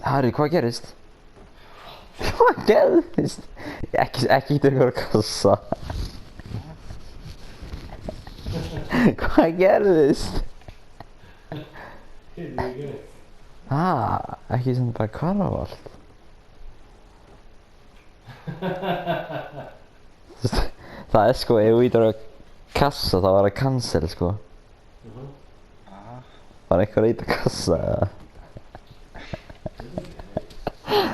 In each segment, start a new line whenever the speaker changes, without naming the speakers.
Harry, hvað gerist? Hvað gerðist? Ekki ykkur kassa. Hvað gerðist? Ekki sem bara hvarf allt. Það sko, ef þú ítir á kassa þá var það cancel sko. Var einhver að íta kassa eða?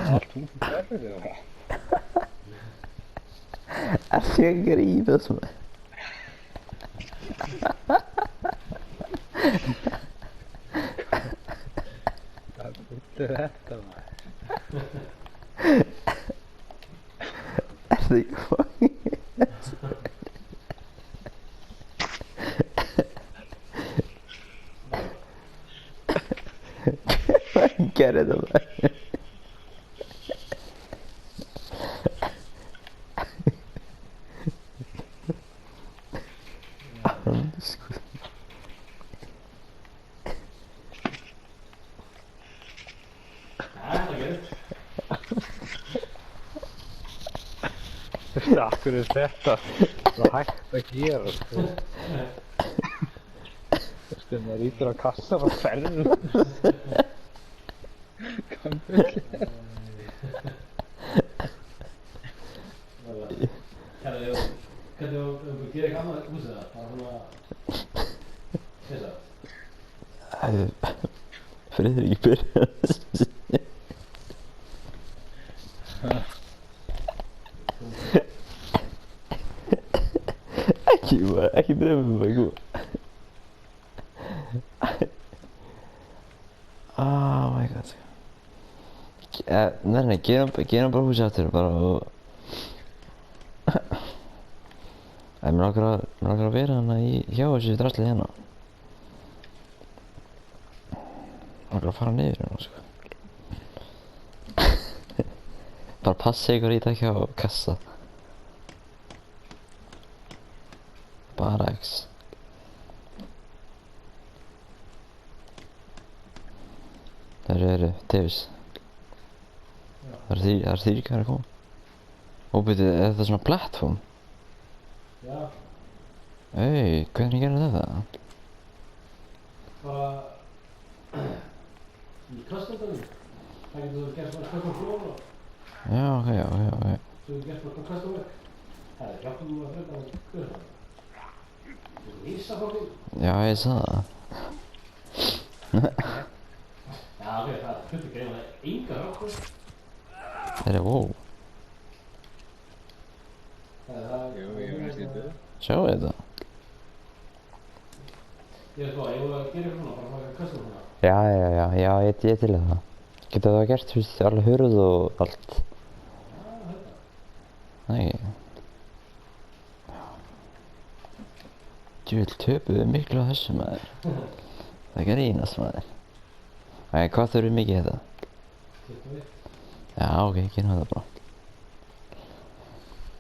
Allt hún gerði það.
Ertu ekki að grípa þessu með?
Hvað er þetta maður?
Ertu ekki fucking Hvað gerir þetta maður?
Akkur er þetta svo hægt að gera sko. Maður ítur á kassan og ferður. Hvað bull er þetta?
Hvernig þú gerir ekki annað húsið það? Bara svona...
Friðrik byrjar Ekki byrja með mig góð. Oh my god. Nei, gerum bara húsið aftur bara og... Mér langar að vera hana hjá þessu draslið hérna. Mér langar að fara niður hérna sko. Bara passa ykkur í það hjá kassa. Bara X. Það eru Davis. Það er þýr ekki að koma. Óbyrðu, er þetta svona plattform?
Já.
Hey, hvernig gerir þetta?
Bara... í custom-dæmi. Það getur þú gert svona custom floor og...
Já, ok.
Svo getur gert svona custom work. Það er hjálpum þú að hlaupa á hverjum. Þú vísa fólki.
Já, ég sagði það.
Já, ok, það er fullt greið og það er enga rökkur.
Það er wow.
Jú, ég veist þetta.
Sjáu þetta?
Ég veit hvað, ég voru að gera eitthvað svona, bara fara custom svona.
Já, ég til það. Getur það gert, þú veist, alveg hurð og allt.
Já, þetta.
Nei. Djúvill töpuðu miklu á þessu maður. Það er grínast maður. Æ, hvað þurfum mikið þetta?
21.
Já, ok, gerum þetta bara.